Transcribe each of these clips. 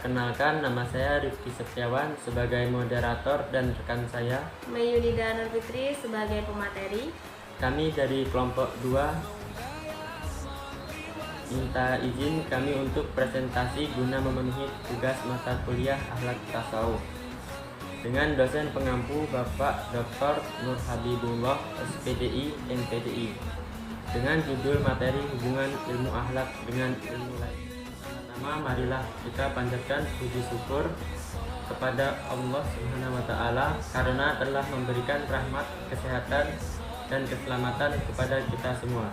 Perkenalkan, nama saya Rifki Setiawan sebagai moderator dan rekan saya Mayunida Nur Fitri sebagai pemateri. kami dari kelompok 2 minta izin kami untuk presentasi guna memenuhi tugas mata kuliah Akhlak Tasawuf dengan dosen pengampu Bapak Dr. Nur Habibullah SPDI MPDI dengan judul materi hubungan ilmu akhlak dengan ilmu lain. Pertama, marilah kita panjatkan puji syukur kepada Allah Subhanahu wa taala karena telah memberikan rahmat, kesehatan dan keselamatan kepada kita semua.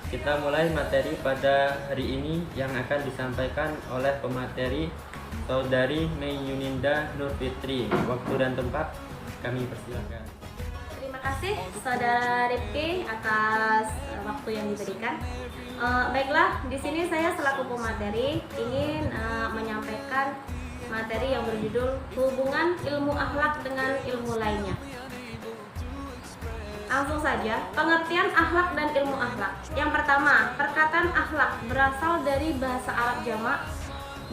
Kita mulai materi pada hari ini yang akan disampaikan oleh pemateri Saudari Mayuninda Nur Fitri. Waktu dan tempat kami persilakan. Terima kasih Saudara Rifki atas waktu yang diberikan. Baiklah, di sini saya selaku pemateri ingin menyampaikan materi yang berjudul hubungan ilmu akhlak dengan ilmu lainnya. Langsung saja, pengertian akhlak dan ilmu akhlak. Yang pertama, perkataan akhlak berasal dari bahasa Arab jamak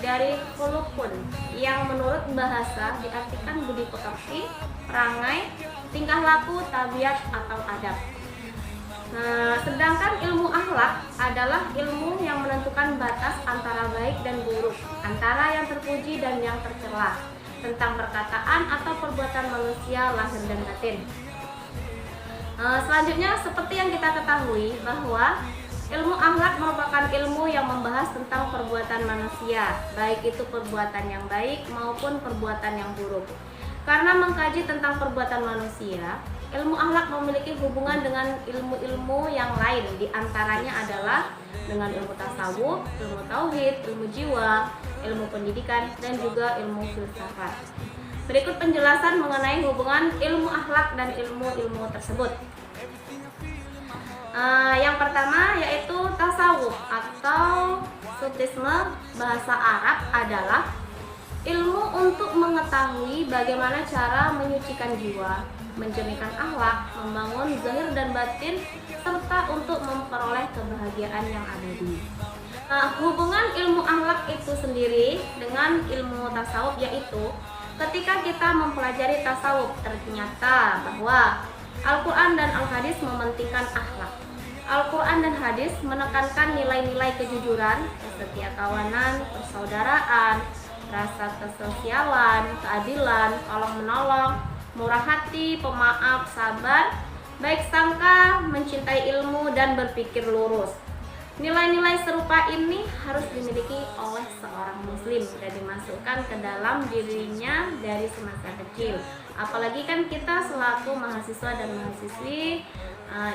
dari khuluqun yang menurut bahasa diartikan budi pekerti, perangai, tingkah laku, tabiat atau adab. Nah, sedangkan ilmu akhlak adalah ilmu yang menentukan batas antara baik dan buruk, antara yang terpuji dan yang tercela, tentang perkataan atau perbuatan manusia lahir dan batin. Selanjutnya, seperti yang kita ketahui bahwa ilmu akhlak merupakan ilmu yang membahas tentang perbuatan manusia, baik itu perbuatan yang baik maupun perbuatan yang buruk. Karena mengkaji tentang perbuatan manusia, ilmu akhlak memiliki hubungan dengan ilmu-ilmu yang lain, diantaranya adalah dengan ilmu tasawuf, ilmu tauhid, ilmu jiwa, ilmu pendidikan, dan juga ilmu filsafat. Berikut penjelasan mengenai hubungan ilmu akhlak dan ilmu-ilmu tersebut. Yang pertama yaitu tasawuf atau sufisme bahasa Arab adalah ilmu untuk mengetahui bagaimana cara menyucikan jiwa, menjernihkan akhlak, membangun zahir dan batin, serta untuk memperoleh kebahagiaan yang abadi. Hubungan ilmu akhlak itu sendiri dengan ilmu tasawuf yaitu ketika kita mempelajari tasawuf, ternyata bahwa Al-Quran dan Al-Hadis mementingkan akhlak. Al-Quran dan Hadis menekankan nilai-nilai kejujuran, kesetiakawanan, persaudaraan, rasa kesosialan, keadilan, tolong-menolong, murah hati, pemaaf, sabar, baik sangka, mencintai ilmu, dan berpikir lurus. Nilai-nilai serupa ini harus dimiliki oleh seorang muslim dan dimasukkan ke dalam dirinya dari semasa kecil. Apalagi kan kita selaku mahasiswa dan mahasiswi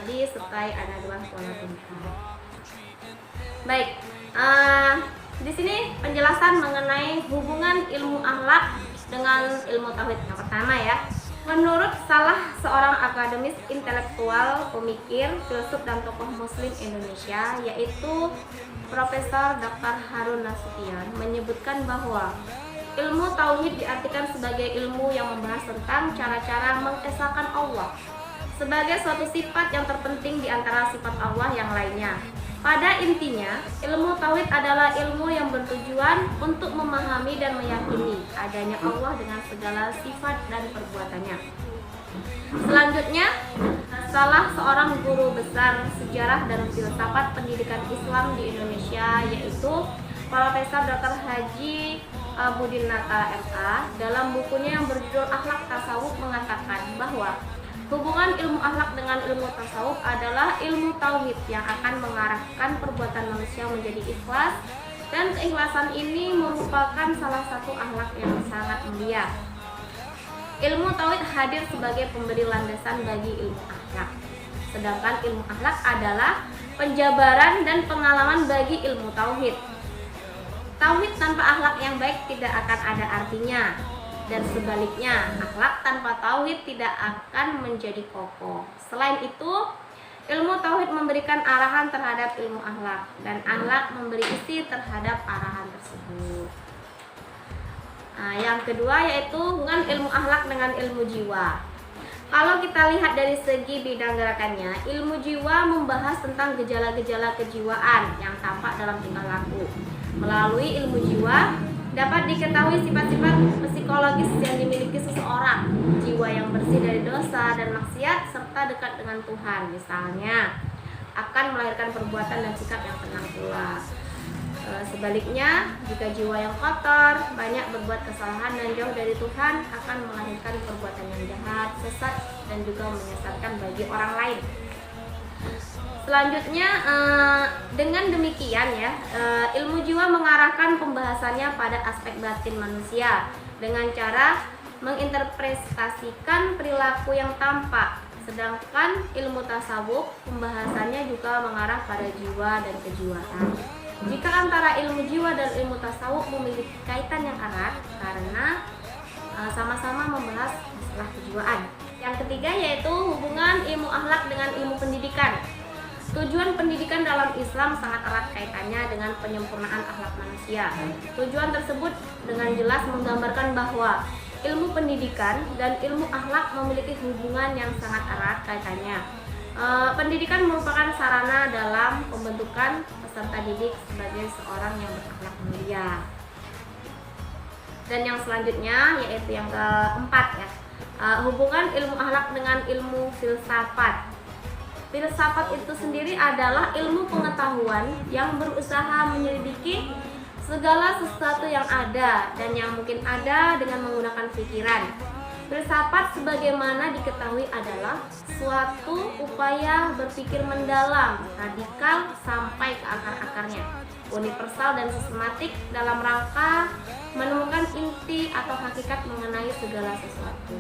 disertai anak-anak sekolah tinggi. Baik, di sini penjelasan mengenai hubungan ilmu akhlak dengan ilmu tauhid. Yang pertama ya, menurut salah seorang akademis intelektual, pemikir, filsuf dan tokoh muslim Indonesia yaitu Profesor Dr. Harun Nasution menyebutkan bahwa ilmu tauhid diartikan sebagai ilmu yang membahas tentang cara-cara mengesahkan Allah sebagai suatu sifat yang terpenting di antara sifat Allah yang lainnya. Pada intinya, ilmu tauhid adalah ilmu yang bertujuan untuk memahami dan meyakini adanya Allah dengan segala sifat dan perbuatannya. Selanjutnya, salah seorang guru besar sejarah dan filsafat pendidikan Islam di Indonesia yaitu Profesor Dr. Haji Budinata MA dalam bukunya yang berjudul Akhlak Tasawuf mengatakan bahwa hubungan ilmu akhlak dengan ilmu tasawuf adalah ilmu tauhid yang akan mengarahkan perbuatan manusia menjadi ikhlas, dan keikhlasan ini merupakan salah satu akhlak yang sangat mulia. Ilmu tauhid hadir sebagai pemberi landasan bagi ilmu akhlak, sedangkan ilmu akhlak adalah penjabaran dan pengalaman bagi ilmu tauhid. Tauhid tanpa akhlak yang baik tidak akan ada artinya. Dan sebaliknya, akhlak tanpa tauhid tidak akan menjadi kokoh. Selain itu, ilmu tauhid memberikan arahan terhadap ilmu akhlak, dan akhlak memberi isi terhadap arahan tersebut. Yang kedua yaitu hubungan ilmu akhlak dengan ilmu jiwa. Kalau kita lihat dari segi bidang gerakannya, ilmu jiwa membahas tentang gejala-gejala kejiwaan yang tampak dalam tingkah laku. Melalui ilmu jiwa, Dapat diketahui sifat-sifat psikologis yang dimiliki seseorang, jiwa yang bersih dari dosa dan maksiat serta dekat dengan Tuhan. Misalnya, akan melahirkan perbuatan dan sikap yang tenang pula. Sebaliknya, jika jiwa yang kotor, banyak berbuat kesalahan dan jauh dari Tuhan, akan melahirkan perbuatan yang jahat, sesat, dan juga menyesatkan bagi orang lain. Selanjutnya, dengan demikian ya, ilmu jiwa mengarahkan pembahasannya pada aspek batin manusia dengan cara menginterpretasikan perilaku yang tampak. Sedangkan ilmu tasawuf pembahasannya juga mengarah pada jiwa dan kejiwaan. Jika antara ilmu jiwa dan ilmu tasawuf memiliki kaitan yang erat karena sama-sama membahas masalah kejiwaan. Yang ketiga yaitu hubungan ilmu akhlak dengan ilmu pendidikan. Tujuan pendidikan dalam Islam sangat erat kaitannya dengan penyempurnaan akhlak manusia. Tujuan tersebut dengan jelas menggambarkan bahwa ilmu pendidikan dan ilmu akhlak memiliki hubungan yang sangat erat kaitannya. Pendidikan merupakan sarana dalam pembentukan peserta didik sebagai seorang yang berakhlak mulia. Dan yang selanjutnya yaitu yang keempat ya, hubungan ilmu akhlak dengan ilmu filsafat. Filsafat itu sendiri adalah ilmu pengetahuan yang berusaha menyelidiki segala sesuatu yang ada dan yang mungkin ada dengan menggunakan pikiran. Filsafat sebagaimana diketahui adalah suatu upaya berpikir mendalam, radikal sampai ke akar-akarnya, universal dan sistematik dalam rangka menemukan inti atau hakikat mengenai segala sesuatu.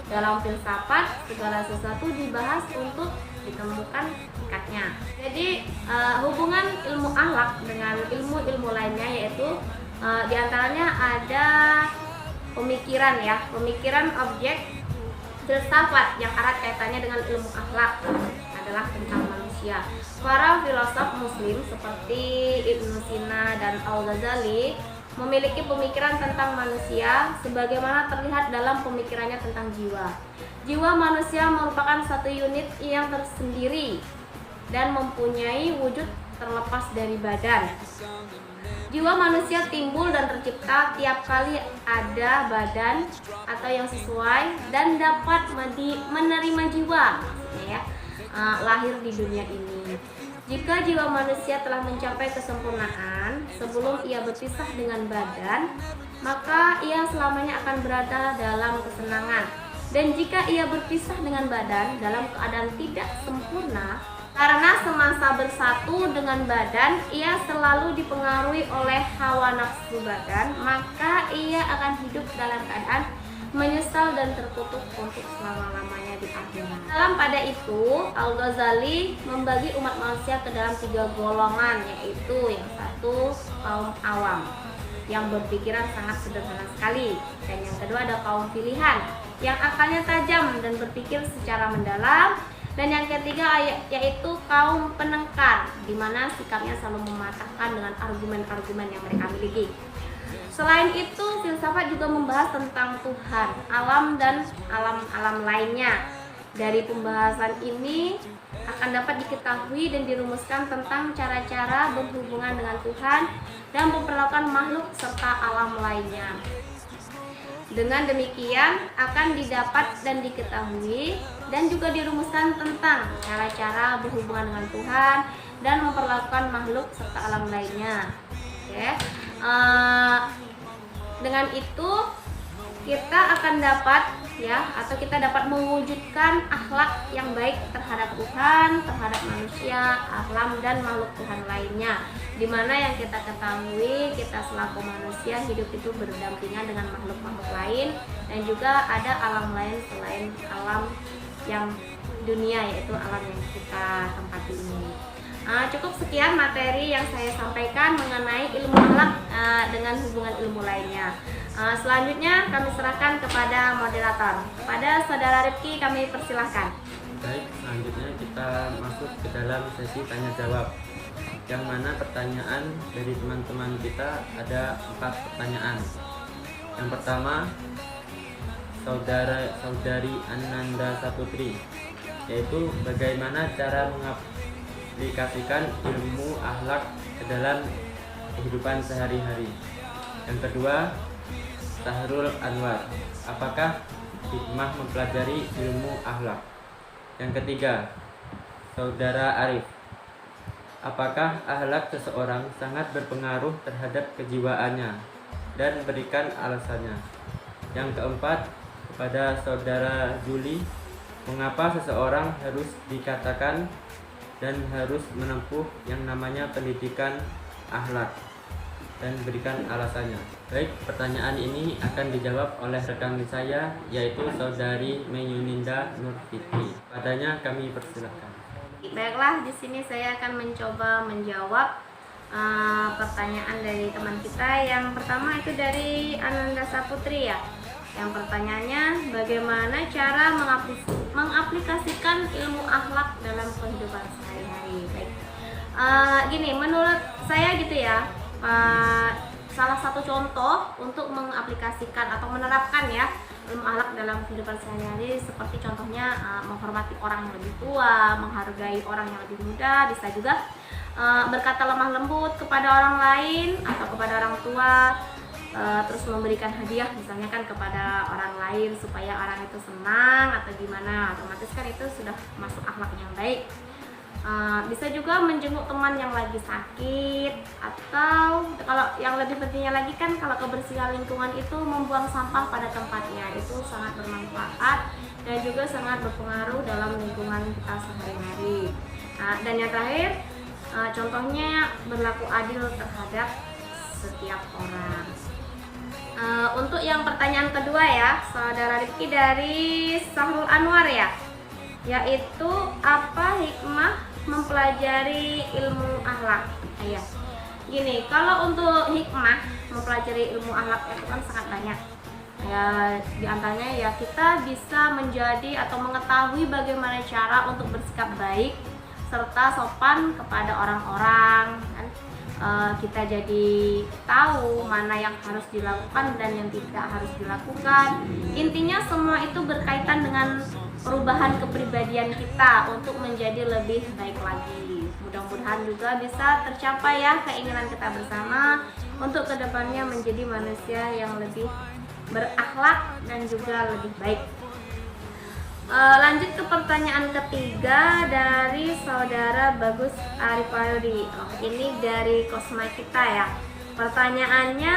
Dalam filsafat, segala sesuatu dibahas untuk ditemukan hakikatnya. Jadi hubungan ilmu akhlak dengan ilmu-ilmu lainnya yaitu diantaranya ada pemikiran ya, pemikiran objek filsafat yang erat kaitannya dengan ilmu akhlak adalah tentang manusia. Para filosof muslim seperti Ibnu Sina dan Al-Ghazali memiliki pemikiran tentang manusia sebagaimana terlihat dalam pemikirannya tentang jiwa. Jiwa manusia merupakan satu unit yang tersendiri dan mempunyai wujud terlepas dari badan. Jiwa manusia timbul dan tercipta tiap kali ada badan atau yang sesuai dan dapat menerima jiwa, maksudnya ya, lahir di dunia ini. Jika jiwa manusia telah mencapai kesempurnaan sebelum ia berpisah dengan badan, maka ia selamanya akan berada dalam kesenangan. Dan jika ia berpisah dengan badan dalam keadaan tidak sempurna, karena semasa bersatu dengan badan, ia selalu dipengaruhi oleh hawa nafsu badan, maka ia akan hidup dalam keadaan menyesal dan terkutuk untuk selama-lamanya di akhirat. Dalam pada itu, Al-Ghazali membagi umat manusia ke dalam 3 golongan, yaitu yang satu kaum awam yang berpikiran sangat sederhana sekali, dan yang kedua ada kaum pilihan yang akalnya tajam dan berpikir secara mendalam, dan yang ketiga yaitu kaum penengkar, di mana sikapnya selalu mematahkan dengan argumen-argumen yang mereka miliki. Selain itu, filsafat juga membahas tentang Tuhan, alam dan alam-alam lainnya. Dari pembahasan ini akan dapat diketahui dan dirumuskan tentang cara-cara berhubungan dengan Tuhan dan memperlakukan makhluk serta alam lainnya. Dengan demikian akan didapat dan diketahui dan juga dirumuskan tentang cara-cara berhubungan dengan Tuhan dan memperlakukan makhluk serta alam lainnya. Oke. Dengan itu kita akan dapat ya, atau kita dapat mewujudkan akhlak yang baik terhadap Tuhan, terhadap manusia, alam dan makhluk Tuhan lainnya. Dimana yang kita ketahui, kita selaku manusia hidup itu berdampingan dengan makhluk-makhluk lain, dan juga ada alam lain selain alam yang dunia, yaitu alam yang kita tempati ini. Cukup sekian materi yang saya sampaikan mengenai ilmu akhlak dengan hubungan ilmu lainnya. Selanjutnya kami serahkan kepada moderator. Kepada saudara Rifki kami persilahkan. Baik, selanjutnya kita masuk ke dalam sesi tanya jawab, yang mana pertanyaan dari teman-teman kita ada 4 pertanyaan. Yang pertama, saudari Ananda Saputri, yaitu bagaimana cara mengaplikasikan ilmu akhlak ke dalam kehidupan sehari-hari. Yang kedua, Sahrul Anwar. Apakah hikmah mempelajari ilmu akhlak? Yang ketiga, Saudara Arif. Apakah akhlak seseorang sangat berpengaruh terhadap kejiwaannya, dan berikan alasannya? Yang keempat, kepada Saudara Juli. Mengapa seseorang harus dikatakan dan harus menempuh yang namanya pendidikan akhlak, dan berikan alasannya? Baik, pertanyaan ini akan dijawab oleh rekan saya, yaitu Saudari Meyuninda Nurfiti. Padanya kami persilakan. Baiklah, di sini saya akan mencoba menjawab pertanyaan dari teman kita. Yang pertama itu dari Ananda Saputri ya. Yang pertanyaannya, bagaimana cara mengaplikasikan ilmu akhlak dalam kehidupan sehari-hari? Baik, gini, menurut saya gitu ya, salah satu contoh untuk mengaplikasikan atau menerapkan ya ilmu akhlak dalam kehidupan sehari-hari seperti contohnya menghormati orang yang lebih tua, menghargai orang yang lebih muda, bisa juga berkata lemah lembut kepada orang lain atau kepada orang tua. Terus memberikan hadiah misalnya kan kepada orang lain supaya orang itu senang atau gimana, otomatis kan itu sudah masuk akhlak yang baik. Bisa juga menjenguk teman yang lagi sakit, atau kalau yang lebih pentingnya lagi kan kalau kebersihan lingkungan itu membuang sampah pada tempatnya, itu sangat bermanfaat dan juga sangat berpengaruh dalam lingkungan kita sehari-hari. Dan yang terakhir, contohnya berlaku adil terhadap setiap orang. Untuk yang pertanyaan kedua ya, Saudara Rifki dari Sahrul Anwar ya, yaitu apa hikmah mempelajari ilmu akhlak? Ya, gini, kalau untuk hikmah mempelajari ilmu akhlak itu kan sangat banyak. Ya, diantaranya ya kita bisa menjadi atau mengetahui bagaimana cara untuk bersikap baik serta sopan kepada orang-orang kan. Kita jadi tahu mana yang harus dilakukan dan yang tidak harus dilakukan. Intinya semua itu berkaitan dengan perubahan kepribadian kita untuk menjadi lebih baik lagi. Mudah-mudahan juga bisa tercapai ya keinginan kita bersama untuk kedepannya menjadi manusia yang lebih berakhlak dan juga lebih baik. Lanjut ke pertanyaan ketiga dari Saudara Bagus Arifayodi. Ini dari Kosma kita ya. Pertanyaannya,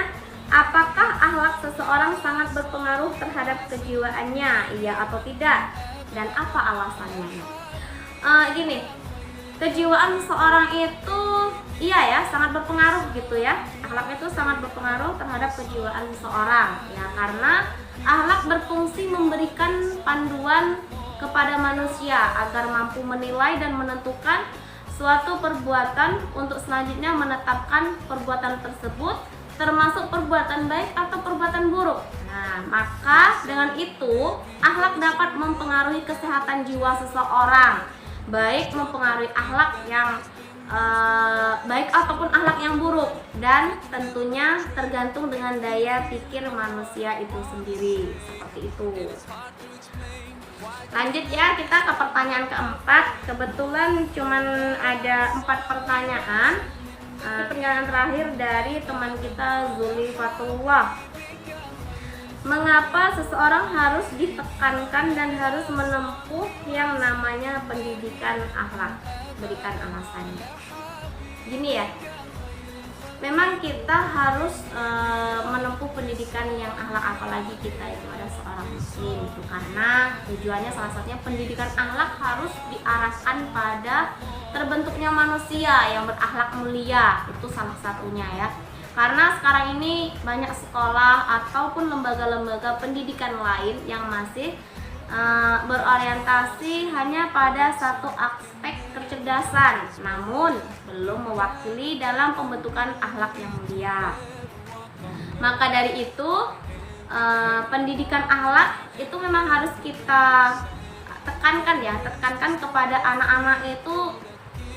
apakah akhlak seseorang sangat berpengaruh terhadap kejiwaannya? Iya atau tidak? Dan apa alasannya? Gini, kejiwaan seorang itu iya ya sangat berpengaruh gitu ya. Akhlak itu sangat berpengaruh terhadap kejiwaan seseorang ya, karena akhlak berfungsi memberikan panduan kepada manusia agar mampu menilai dan menentukan suatu perbuatan untuk selanjutnya menetapkan perbuatan tersebut termasuk perbuatan baik atau perbuatan buruk. Nah, maka dengan itu akhlak dapat mempengaruhi kesehatan jiwa seseorang, baik mempengaruhi akhlak yang baik ataupun akhlak yang buruk, dan tentunya tergantung dengan daya pikir manusia itu sendiri, seperti itu. Lanjut ya, kita ke pertanyaan keempat. Kebetulan cuman ada 4 pertanyaan. Pertanyaan terakhir dari teman kita Zuli Fatullah. Mengapa seseorang harus ditekankan dan harus menempuh yang namanya pendidikan akhlak? Berikan alasannya. Gini ya, memang kita harus menempuh pendidikan yang akhlak, apalagi kita itu ada seorang muslim itu, karena tujuannya salah satunya pendidikan akhlak harus diarahkan pada terbentuknya manusia yang berakhlak mulia, itu salah satunya ya. Karena sekarang ini banyak sekolah ataupun lembaga-lembaga pendidikan lain yang masih berorientasi hanya pada satu aspek kecerdasan, namun belum mewakili dalam pembentukan akhlak yang mulia. Maka dari itu pendidikan akhlak itu memang harus kita tekankan kepada anak-anak itu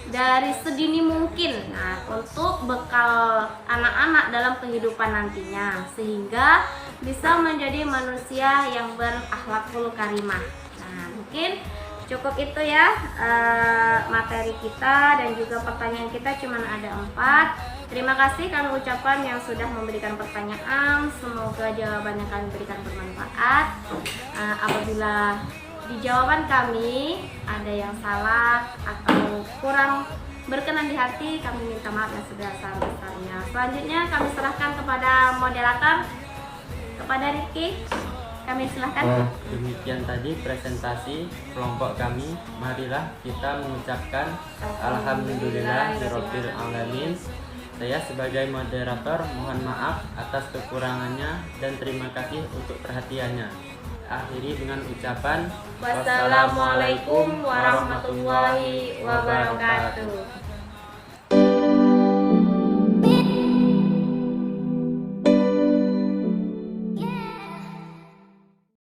dari sedini mungkin. Nah, untuk bekal anak-anak dalam kehidupan nantinya, sehingga bisa menjadi manusia yang berakhlakul karimah. Nah, mungkin cukup itu ya materi kita, dan juga pertanyaan kita cuma ada 4. Terima kasih kami ucapkan yang sudah memberikan pertanyaan. Semoga jawaban yang kami berikan bermanfaat. Apabila di jawaban kami ada yang salah atau kurang berkenan di hati, kami minta maaf yang sebesar-besarnya. Selanjutnya kami serahkan kepada moderator, kepada Rifki. Kami silahkan. Demikian tadi presentasi kelompok kami. Marilah kita mengucapkan Alhamdulillahirabbil alamin. Saya sebagai moderator mohon maaf atas kekurangannya dan terima kasih untuk perhatiannya. Akhiri dengan ucapan Wassalamualaikum warahmatullahi wabarakatuh.